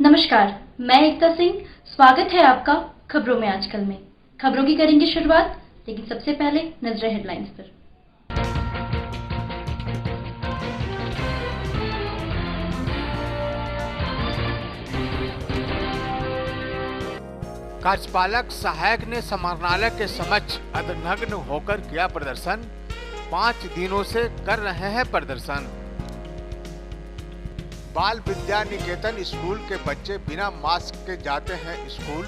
नमस्कार, मैं एकता सिंह। स्वागत है आपका खबरों में आजकल में। खबरों की करेंगे शुरुआत, लेकिन सबसे पहले नजरें हेडलाइंस पर। कार्यपालक सहायक ने समाहरणालय के समक्ष अर्धनग्न होकर किया प्रदर्शन। 5 दिनों से कर रहे हैं प्रदर्शन। बाल विद्या निकेतन स्कूल के बच्चे बिना मास्क के जाते हैं स्कूल।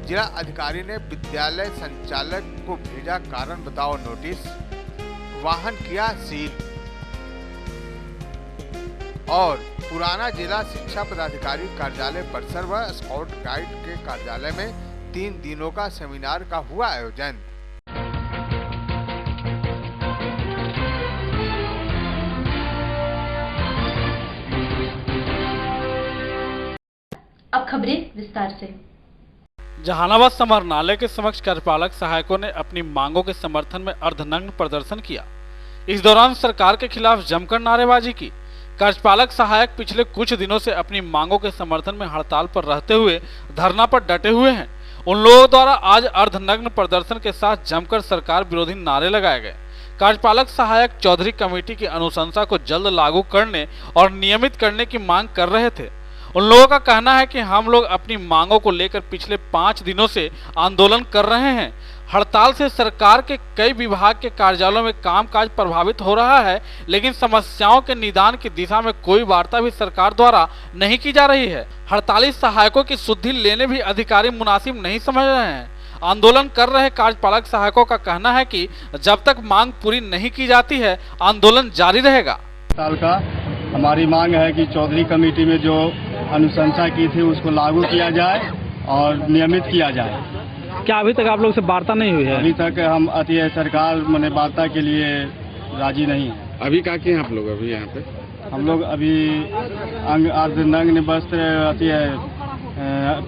जिला अधिकारी ने विद्यालय संचालक को भेजा कारण बताओ नोटिस। वाहन किया सील। और पुराना जिला शिक्षा पदाधिकारी कार्यालय परिसर व स्काउट गाइड के कार्यालय में 3 दिनों का सेमिनार का हुआ आयोजन। अब खबरें विस्तार से। जहानाबाद समाहरणालय के समक्ष कार्यपालक सहायकों ने अपनी मांगों के समर्थन में अर्धनग्न प्रदर्शन किया। इस दौरान सरकार के खिलाफ जमकर नारेबाजी की। कार्यपालक सहायक पिछले कुछ दिनों से अपनी मांगों के समर्थन में हड़ताल पर रहते हुए धरना पर डटे हुए हैं। उन लोगों द्वारा आज अर्धनग्न प्रदर्शन के साथ जमकर सरकार विरोधी नारे लगाए गए। कार्यपालक सहायक चौधरी कमेटी की अनुशंसा को जल्द लागू करने और नियमित करने की मांग कर रहे थे। उन लोगों का कहना है कि हम लोग अपनी मांगों को लेकर पिछले 5 दिनों से आंदोलन कर रहे हैं। हड़ताल से सरकार के कई विभाग के कार्यालयों में कामकाज प्रभावित हो रहा है, लेकिन समस्याओं के निदान की दिशा में कोई वार्ता भी सरकार द्वारा नहीं की जा रही है। हड़ताली सहायकों की सुधि लेने भी अधिकारी मुनासिब नहीं समझ रहे हैं। आंदोलन कर रहे कार्यपालक सहायकों का कहना है कि जब तक मांग पूरी नहीं की जाती है, आंदोलन जारी रहेगा। साल का हमारी मांग है कि चौधरी कमेटी में जो अनुशंसा की थी उसको लागू किया जाए और नियमित किया जाए। क्या अभी तक आप लोग से वार्ता नहीं हुई है? अभी तक हम सरकार मने वार्ता के लिए राजी नहीं है। अभी क्या किए आप लोग अभी यहाँ पे? हम लोग अभी अर्धनग्न वस्त्र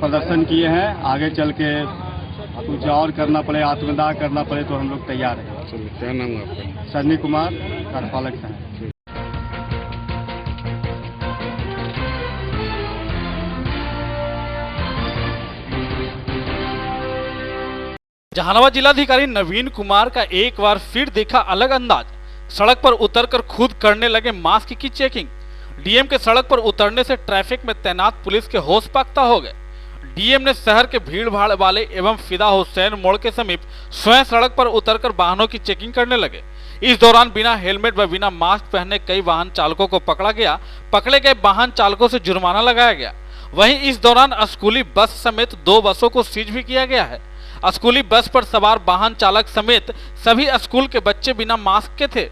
प्रदर्शन किए हैं। आगे चल के कुछ और करना पड़े, आत्मदाह करना पड़े तो हम लोग तैयार हैं। क्या नाम है आपका? सन्नी कुमार, कार्यपालक साहब। जहानाबाद जिलाधिकारी नवीन कुमार का एक बार फिर देखा अलग अंदाज। सड़क पर उतरकर खुद करने लगे मास्क की चेकिंग। डीएम के सड़क पर उतरने से ट्रैफिक में तैनात पुलिस के होश पाख्ता हो गए। डीएम ने शहर के भीड़ भाड़ वाले एवं फिदा हुसैन मोड़ के समीप स्वयं सड़क पर उतरकर वाहनों की चेकिंग करने लगे। इस दौरान बिना हेलमेट व बिना मास्क पहने कई वाहन चालकों को पकड़ा गया। पकड़े गए वाहन चालकों से जुर्माना लगाया गया। वहीं इस दौरान स्कूली बस समेत 2 बसों को सीज भी किया गया है। स्कूली बस पर सवार वाहन चालक समेत सभी स्कूल के बच्चे बिना मास्क के थे।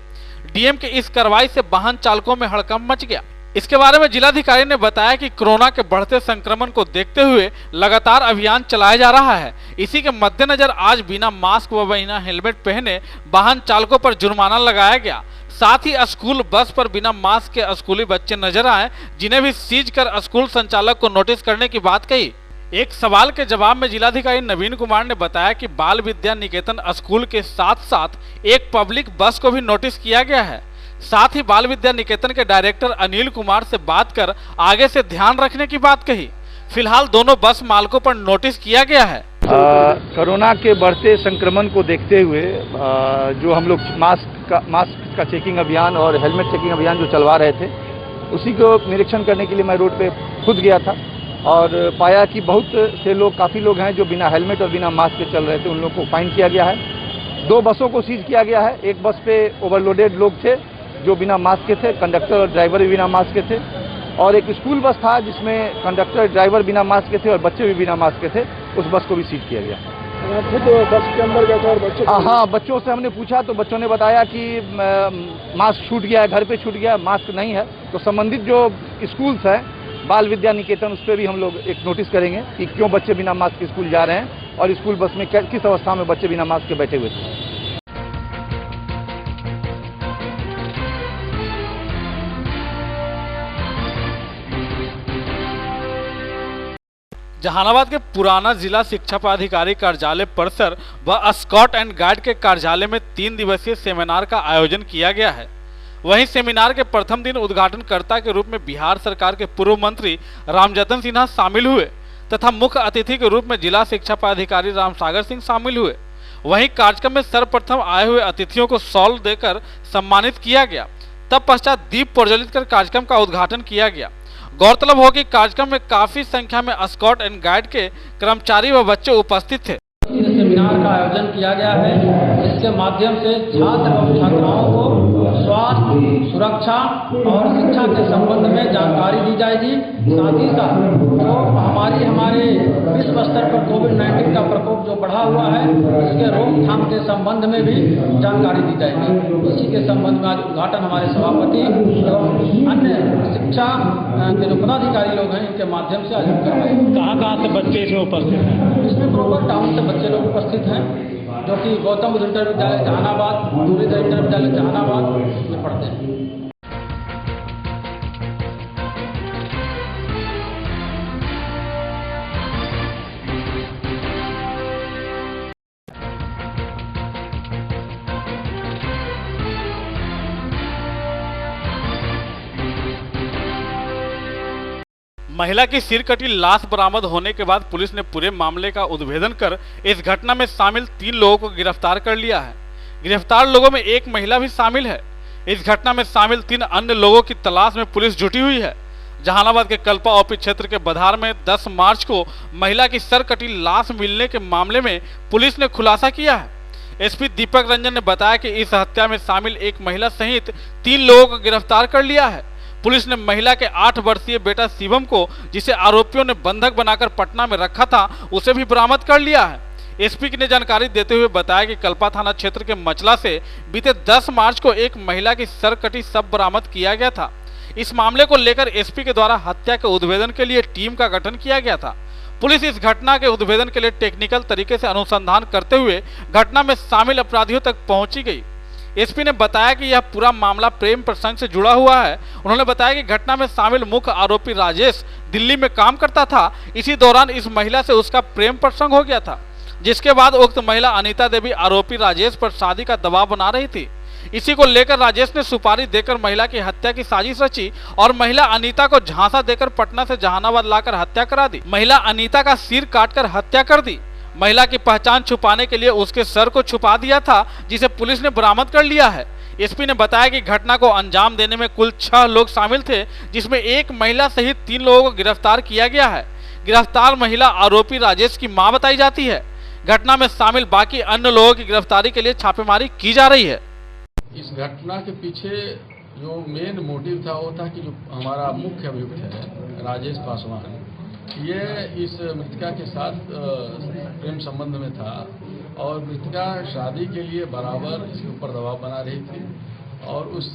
डीएम के इस कार्रवाई से वाहन चालकों में हड़कंप मच गया। इसके बारे में जिलाधिकारी ने बताया कि कोरोना के बढ़ते संक्रमण को देखते हुए लगातार अभियान चलाया जा रहा है। इसी के मद्देनजर आज बिना मास्क व बिना हेलमेट पहने वाहन चालकों पर जुर्माना लगाया गया। साथ ही स्कूल बस पर बिना मास्क के स्कूली बच्चे नजर आए, जिन्हें भी सीज कर स्कूल संचालक को नोटिस करने की बात कही। एक सवाल के जवाब में जिलाधिकारी नवीन कुमार ने बताया कि बाल विद्या निकेतन स्कूल के साथ साथ एक पब्लिक बस को भी नोटिस किया गया है। साथ ही बाल विद्या निकेतन के डायरेक्टर अनिल कुमार से बात कर आगे से ध्यान रखने की बात कही। फिलहाल दोनों बस मालकों पर नोटिस किया गया है। कोरोना के बढ़ते संक्रमण को देखते हुए जो हम लोग मास्क का चेकिंग अभियान और हेलमेट चेकिंग अभियान जो चलवा रहे थे, उसी को निरीक्षण करने के लिए मैं रोड पे खुद गया था और पाया कि बहुत से लोग, काफ़ी लोग हैं जो बिना हेलमेट और बिना मास्क के चल रहे थे। उन लोगों को फाइन किया गया है। 2 बसों को सीज किया गया है। एक बस पे ओवरलोडेड लोग थे जो बिना मास्क के थे, कंडक्टर और ड्राइवर भी बिना मास्क के थे। और एक स्कूल बस था जिसमें कंडक्टर ड्राइवर बिना मास्क के थे और बच्चे भी बिना मास्क के थे। उस बस को भी सीज किया गया। बस के अंदर गए थे और बच्चे? हाँ, बच्चों से हमने पूछा तो बच्चों ने बताया कि मास्क छूट गया है, घर पे छूट गया, मास्क नहीं है। तो संबंधित जो स्कूल्स हैं, बाल विद्या निकेतन, उस पर भी हम लोग एक नोटिस करेंगे कि क्यों बच्चे बिना मास्क के स्कूल जा रहे हैं और स्कूल बस में किस अवस्था में बच्चे बिना मास्क के बैठे हुए थे। जहानाबाद के पुराना जिला शिक्षा पदाधिकारी कार्यालय परिसर व स्काउट एंड गाइड के कार्यालय में 3 दिवसीय सेमिनार का आयोजन किया गया है। वहीं सेमिनार के प्रथम दिन उद्घाटनकर्ता के रूप में बिहार सरकार के पूर्व मंत्री रामजतन सिन्हा शामिल हुए तथा मुख्य अतिथि के रूप में जिला शिक्षा पदाधिकारी रामसागर सिंह शामिल हुए। वहीं कार्यक्रम में सर्वप्रथम आए हुए अतिथियों को शॉल देकर सम्मानित किया गया। तब पश्चात दीप प्रज्वलित कर कार्यक्रम का उद्घाटन किया गया। गौरतलब हो कि कार्यक्रम में काफी संख्या में स्काउट एंड गाइड के कर्मचारी व बच्चे उपस्थित थे। इस सेमिनार का आयोजन किया गया है, जिसके माध्यम से छात्र एवं छात्राओं को स्वास्थ्य, सुरक्षा और शिक्षा के संबंध में जानकारी दी जाएगी। साथ ही साथ जो हमारे विश्व स्तर पर कोविड-19 का प्रकोप जो बढ़ा हुआ है, उसके रोकथाम के संबंध में भी जानकारी दी जाएगी। इसी के संबंध में आज उद्घाटन हमारे सभापति एवं अन्य शिक्षा के जो पदाधिकारी लोग हैं, इनके माध्यम से आयोजित करवाएंगे। कहाँ से बच्चे इसमें उपस्थित हैं? इसमें प्रॉपर टाउन से बच्चे लोग उपस्थित हैं, जो कि गौतम बुद्ध इंटर विद्यालय जहानाबाद, दूरीधर इंटर विद्यालय जहानाबाद में पढ़ते हैं। महिला की सिर कटी लाश बरामद होने के बाद पुलिस ने पूरे मामले का उद्भेदन कर इस घटना में शामिल 3 लोगों को गिरफ्तार कर लिया है। गिरफ्तार लोगों में एक महिला भी शामिल है। इस घटना में शामिल 3 अन्य लोगों की तलाश में पुलिस जुटी हुई है। जहानाबाद के कल्पा ओपी क्षेत्र के बधार में 10 मार्च को महिला की सर कटी लाश मिलने के मामले में पुलिस ने खुलासा किया है। एसपी दीपक रंजन ने बताया कि इस हत्या में शामिल एक महिला सहित 3 लोगों को गिरफ्तार कर लिया है। पुलिस ने महिला के 8 वर्षीय बेटा शिवम को, जिसे आरोपियों ने बंधक बनाकर पटना में रखा था, उसे भी बरामद कर लिया है। एसपी ने जानकारी देते हुए बताया कि कल्पा थाना क्षेत्र के मचला से बीते 10 मार्च को एक महिला की सर कटी शव बरामद किया गया था। इस मामले को लेकर एसपी के द्वारा हत्या के उद्भेदन के लिए टीम का गठन किया गया था। पुलिस इस घटना के उद्भेदन के लिए टेक्निकल तरीके से अनुसंधान करते हुए घटना में शामिल अपराधियों तक पहुंची गई। एसपी ने बताया कि यह पूरा मामला प्रेम प्रसंग से जुड़ा हुआ है। उन्होंने बताया कि घटना में शामिल मुख्य आरोपी राजेश दिल्ली में काम करता था। इसी दौरान इस महिला से उसका प्रेम प्रसंग हो गया था, जिसके बाद उक्त महिला अनीता देवी आरोपी राजेश पर शादी का दबाव बना रही थी। इसी को लेकर राजेश ने सुपारी देकर महिला की हत्या की साजिश रची और महिला अनीता को झांसा देकर पटना से जहानाबाद लाकर हत्या करा दी। महिला अनीता का सिर काटकर हत्या कर दी। महिला की पहचान छुपाने के लिए उसके सर को छुपा दिया था, जिसे पुलिस ने बरामद कर लिया है। एसपी ने बताया कि घटना को अंजाम देने में कुल 6 लोग शामिल थे, जिसमें एक महिला सहित 3 लोगों को गिरफ्तार किया गया है। गिरफ्तार महिला आरोपी राजेश की मां बताई जाती है। घटना में शामिल बाकी अन्य लोगों की गिरफ्तारी के लिए छापेमारी की जा रही है। इस घटना के पीछे जो मेन मोटिव था वो था कि जो हमारा मुख्य अभियुक्त है राजेश पासवान, ये इस मृतका के साथ प्रेम संबंध में था और मृतका शादी के लिए बराबर इसके ऊपर दबाव बना रही थी और उस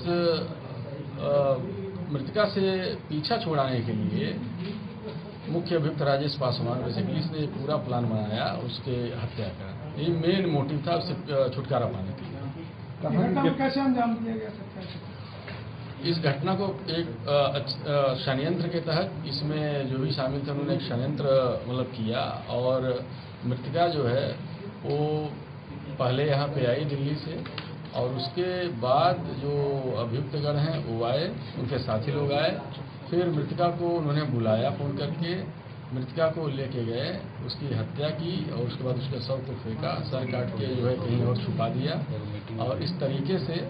मृतका से पीछा छुड़ाने के लिए मुख्य अभियुक्त राजेश पासवान बेसिकली इसने पूरा प्लान बनाया उसके हत्या का। ये मेन मोटिव था उससे छुटकारा पाने के लिए। कैसे अंजाम दिया गया? इस घटना को एक षड्यंत्र के तहत इसमें जो भी शामिल थे उन्होंने एक षड्यंत्र मतलब किया और मृतका जो है वो पहले यहाँ पे आई दिल्ली से और उसके बाद जो अभियुक्तगण हैं वो आए, उनके साथी लोग आए। फिर मृतका को उन्होंने बुलाया फ़ोन करके, मृतका को लेके गए, उसकी हत्या की और उसके बाद उसके शव को फेंका, सर काट के जो है कहीं और छुपा दिया और इस तरीके से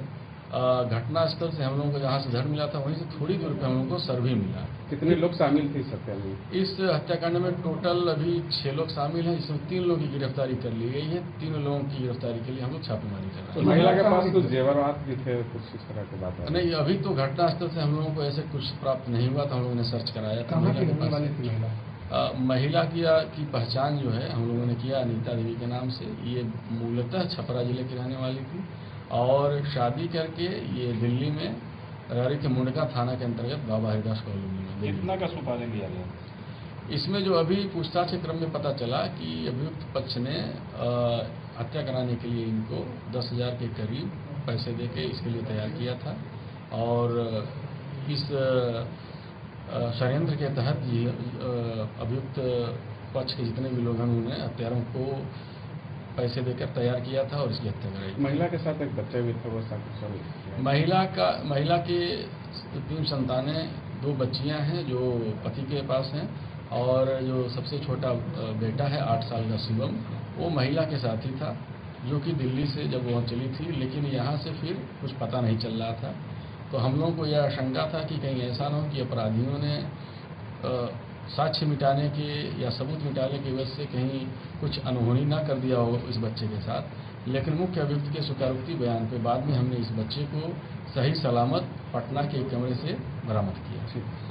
घटना स्थल से हम लोगों को जहाँ से धड़ मिला था वहीं से थोड़ी दूर पे हम लोगों को सर भी मिला। कितने लोग शामिल थे इस हत्या में? इस हत्याकांड में टोटल अभी 6 लोग शामिल हैं, इसमें 3 लोगों की गिरफ्तारी कर ली गई है। 3 लोगों की गिरफ्तारी के लिए हम लोग छापेमारी कर रहे हैं। तो महिला के पास कुछ जेवरात भी थे, कुछ इस तरह के बात? नहीं, अभी तो घटना स्थल से हम लोगों को ऐसे कुछ प्राप्त नहीं हुआ था। हम लोगों ने सर्च कराया था। महिला की पहचान जो है हम लोगों ने किया अनीता देवी के नाम से। ये मूलतः छपरा जिले की रहने वाली थी और शादी करके ये दिल्ली में रारी के मुंडका थाना के अंतर्गत बाबा हरिदास कॉलोनी में। कितना का सुपारी दिया गया? इसमें जो अभी पूछताछ के क्रम में पता चला कि अभियुक्त पक्ष ने हत्या कराने के लिए इनको 10,000 के करीब पैसे देके इसके लिए तैयार किया था और इस षड्यंत्र के तहत अभियुक्त पक्ष के जितने भी लोग हैं उन्होंने हत्यारों को पैसे देकर तैयार किया था और इसकी हत्या कराई। महिला के साथ एक बच्चा भी था, वो साथ महिला की 3 संतानें, 2 बच्चियां हैं जो पति के पास हैं, और जो सबसे छोटा बेटा है 8 साल का शिवम, वो महिला के साथ ही था, जो कि दिल्ली से जब वहाँ चली थी, लेकिन यहाँ से फिर कुछ पता नहीं चल रहा था। तो हम लोगों को यह आशंका था कि कहीं ऐसा न हो कि अपराधियों ने साक्ष्य मिटाने के या सबूत मिटाने की वजह से कहीं कुछ अनहोनी ना कर दिया हो इस बच्चे के साथ। लेकिन मुख्य अभियुक्त के स्वीकारोक्ति बयान पे बाद में हमने इस बच्चे को सही सलामत पटना के एक कमरे से बरामद किया।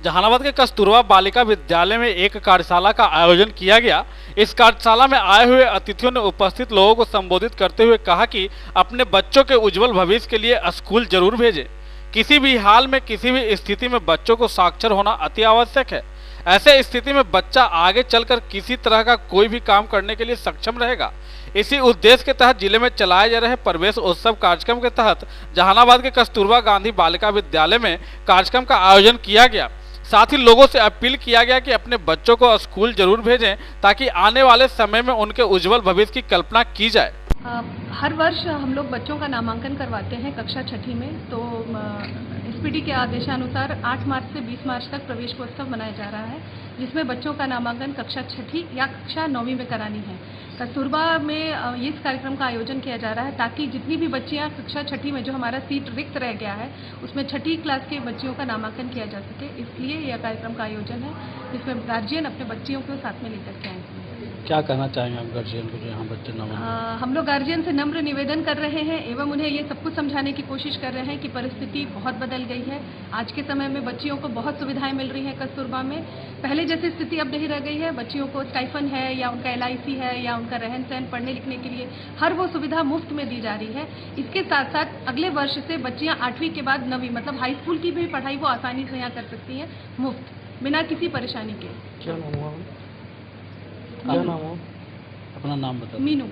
जहानाबाद के कस्तूरबा बालिका विद्यालय में एक कार्यशाला का आयोजन किया गया। इस कार्यशाला में आए हुए अतिथियों ने उपस्थित लोगों को संबोधित करते हुए कहा कि अपने बच्चों के उज्जवल भविष्य के लिए स्कूल जरूर भेजें। किसी भी हाल में, किसी भी स्थिति में बच्चों को साक्षर होना अति आवश्यक है। ऐसे स्थिति में बच्चा आगे चलकर किसी तरह का कोई भी काम करने के लिए सक्षम रहेगा। इसी उद्देश्य के तहत जिले में चलाए जा रहे प्रवेश उत्सव कार्यक्रम के तहत जहानाबाद के कस्तूरबा गांधी बालिका विद्यालय में कार्यक्रम का आयोजन किया गया। साथ ही लोगों से अपील किया गया कि अपने बच्चों को स्कूल जरूर भेजें ताकि आने वाले समय में उनके उज्जवल भविष्य की कल्पना की जाए। हर वर्ष हम लोग बच्चों का नामांकन करवाते हैं कक्षा 6ठी में। तो एसपीडी के आदेशानुसार 8 मार्च से 20 मार्च तक प्रवेशोत्सव मनाया जा रहा है, जिसमें बच्चों का नामांकन कक्षा 6ठी या कक्षा 9वीं में करानी है। कस्तूरबा में इस कार्यक्रम का आयोजन किया जा रहा है ताकि जितनी भी बच्चियां कक्षा 6ठी में जो हमारा सीट रिक्त रह गया है उसमें 6ठी क्लास के बच्चियों का नामांकन किया जा सके, इसलिए यह कार्यक्रम का आयोजन है जिसमें गार्जियन अपने बच्चियों को साथ में लेकर के आएंगे। क्या कहना चाहेंगे आप गार्जियन को जो यहाँ बच्चे हम लोग गार्जियन से नम्र निवेदन कर रहे हैं एवं उन्हें ये सब कुछ समझाने की कोशिश कर रहे हैं कि परिस्थिति बहुत बदल गई है। आज के समय में बच्चियों को बहुत सुविधाएं मिल रही हैं कस्तूरबा में। पहले जैसी स्थिति अब नहीं रह गई है। बच्चियों को स्टाइफन है या उनका LIC है या उनका रहन सहन, पढ़ने लिखने के लिए हर वो सुविधा मुफ्त में दी जा रही है। इसके साथ साथ अगले वर्ष से बच्चियाँ 8वीं के बाद 9वीं मतलब हाई स्कूल की भी पढ़ाई वो आसानी से यहाँ कर सकती हैं, मुफ्त, बिना किसी परेशानी के। क्या नाम हो? अपना नाम बता। मीनू।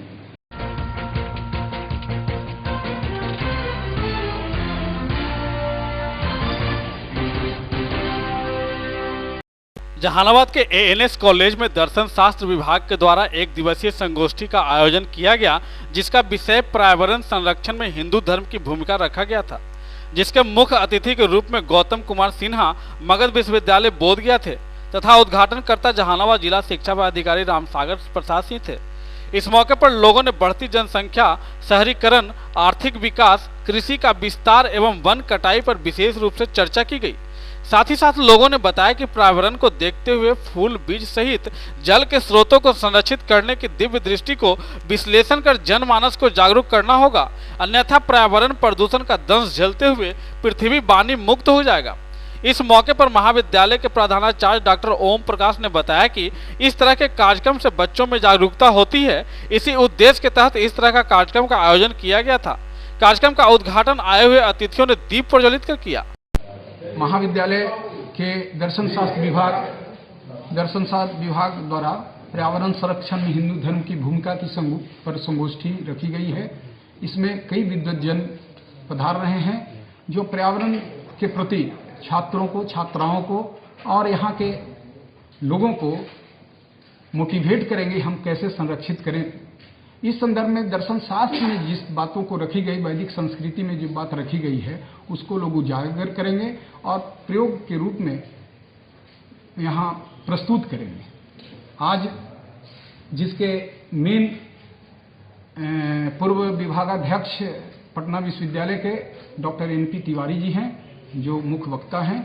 जहानाबाद के ANS कॉलेज में दर्शन शास्त्र विभाग के द्वारा एक दिवसीय संगोष्ठी का आयोजन किया गया, जिसका विषय पर्यावरण संरक्षण में हिंदू धर्म की भूमिका रखा गया था, जिसके मुख्य अतिथि के रूप में गौतम कुमार सिन्हा मगध विश्वविद्यालय बोधगया थे तथा उद्घाटनकर्ता जहानाबाद जिला शिक्षा पदाधिकारी रामसागर प्रसाद सिंह थे। इस मौके पर लोगों ने बढ़ती जनसंख्या, शहरीकरण, आर्थिक विकास, कृषि का विस्तार एवं वन कटाई पर विशेष रूप से चर्चा की गई। साथ ही साथ लोगों ने बताया कि पर्यावरण को देखते हुए फूल, बीज सहित जल के स्रोतों को संरक्षित करने की दिव्य दृष्टि को विश्लेषण कर जनमानस को जागरूक करना होगा, अन्यथा पर्यावरण प्रदूषण का दंश झेलते हुए पृथ्वी बानी मुक्त हो जाएगा। इस मौके पर महाविद्यालय के प्रधानाचार्य डॉक्टर ओम प्रकाश ने बताया कि इस तरह के कार्यक्रम से बच्चों में जागरूकता होती है। इसी उद्देश्य के तहत इस तरह का कार्यक्रम का आयोजन किया गया था। कार्यक्रम का उद्घाटन आए हुए अतिथियों ने दीप प्रज्वलित कर किया। महाविद्यालय के दर्शन शास्त्र विभाग द्वारा पर्यावरण संरक्षण में हिंदू धर्म की भूमिका की पर संगोष्ठी रखी गई है। इसमें कई विद्वज्जन पधार रहे हैं जो पर्यावरण के प्रति छात्रों को, छात्राओं को और यहाँ के लोगों को मोटिवेट करेंगे हम कैसे संरक्षित करें। इस संदर्भ में दर्शन शास्त्र में जिस बातों को रखी गई, वैदिक संस्कृति में जो बात रखी गई है उसको लोग उजागर करेंगे और प्रयोग के रूप में यहाँ प्रस्तुत करेंगे। आज जिसके मेन पूर्व विभागाध्यक्ष पटना विश्वविद्यालय के डॉक्टर NP तिवारी जी हैं जो मुख्य वक्ता हैं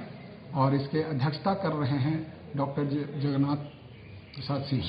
और इसके अध्यक्षता कर रहे हैं doctor Jagannath Prasad Singh.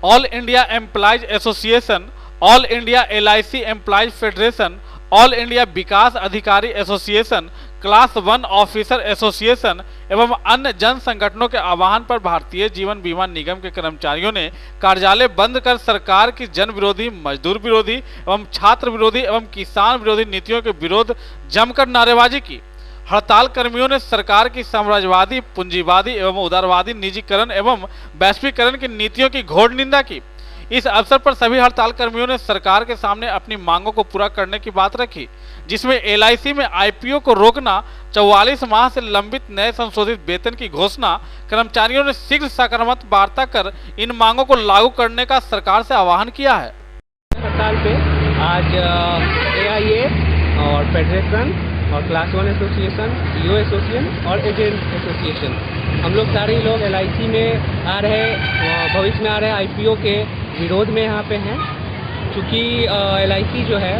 All India employees association, all India LIC employees federation, all India विकास अधिकारी एसोसिएशन, क्लास 1 ऑफिसर एसोसिएशन एवं अन्य जन संगठनों के आह्वान पर भारतीय जीवन बीमा निगम के कर्मचारियों ने कार्यालय बंद कर सरकार की जन विरोधी, मजदूर विरोधी एवं छात्र विरोधी एवं किसान विरोधी नीतियों के विरोध जमकर नारेबाजी की। हड़ताल कर्मियों ने सरकार की साम्राज्यवादी, पूंजीवादी एवं उदारवादी निजीकरण एवं वैश्वीकरण की नीतियों की घोर निंदा की। इस अवसर पर सभी हड़ताल कर्मियों ने सरकार के सामने अपनी मांगों को पूरा करने की बात रखी, जिसमें LIC में IPO को रोकना, 44 माह से लंबित नए संशोधित वेतन की घोषणा, कर्मचारियों ने शीघ्र सकारात्मक वार्ता कर इन मांगों को लागू करने का सरकार से आह्वान किया है। हड़ताल पे आज AIA और फेडरेशन और क्लास 1 एसोसिएशन, EO एसोसिएशन और एजेंट एसोसिएशन, हम लोग सारे लोग LIC में आ रहे, भविष्य में आ रहे IPO के विरोध में यहाँ पे हैं। चूँकि LIC जो है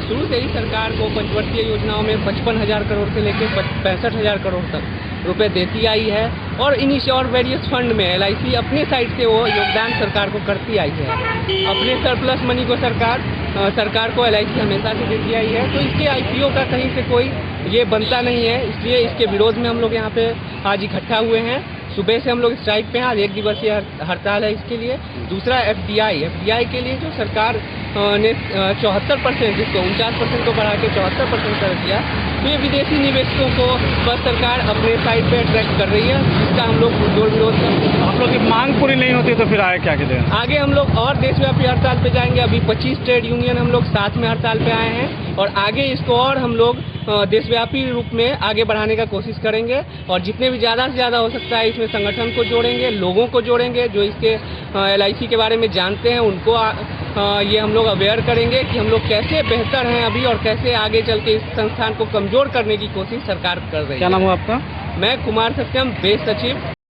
शुरू से ही सरकार को पंचवर्षीय योजनाओं में 55,000 करोड़ से लेकर 65,000 करोड़ तक रुपए देती आई है और इनिशियल और वेरियस फंड में LIC अपने साइड से वो योगदान सरकार को करती आई है। अपने सरप्लस मनी को सरकार को LIC हमेशा से देती आई है, तो इसके IPO का कहीं से कोई ये बनता नहीं है। इसलिए इसके विरोध में हम लोग यहाँ पे आज इकट्ठा हुए हैं। सुबह से हम लोग स्ट्राइक पे हैं, आज 1 दिवसीय हड़ताल है इसके लिए। दूसरा FDI के लिए जो सरकार ने 74%, जिसको 49% को बढ़ा के 74% कर दिया, तो ये विदेशी निवेशकों को बस सरकार अपने साइड पे अट्रैक्ट कर रही है, जिसका हम लोग जोर विरोध करते हैं। आप लोग की मांग पूरी नहीं होती तो फिर आए क्या कहते हैं? आगे हम लोग और देशव्यापी हड़ताल पे जाएंगे। अभी 25 ट्रेड यूनियन हम लोग साथ में हड़ताल पे आए हैं और आगे इसको और हम लोग देशव्यापी रूप में आगे बढ़ाने का कोशिश करेंगे और जितने भी ज़्यादा से ज़्यादा हो सकता है इसमें संगठन को जोड़ेंगे, लोगों को जोड़ेंगे, जो इसके LIC के बारे में जानते हैं उनको ये हम लोग अवेयर करेंगे कि हम लोग कैसे बेहतर हैं अभी और कैसे आगे चल के इस संस्थान को कमज़ोर करने की कोशिश सरकार कर रही है। क्या नाम हुआ आपका? मैं कुमार सत्यम, बेस सचिव।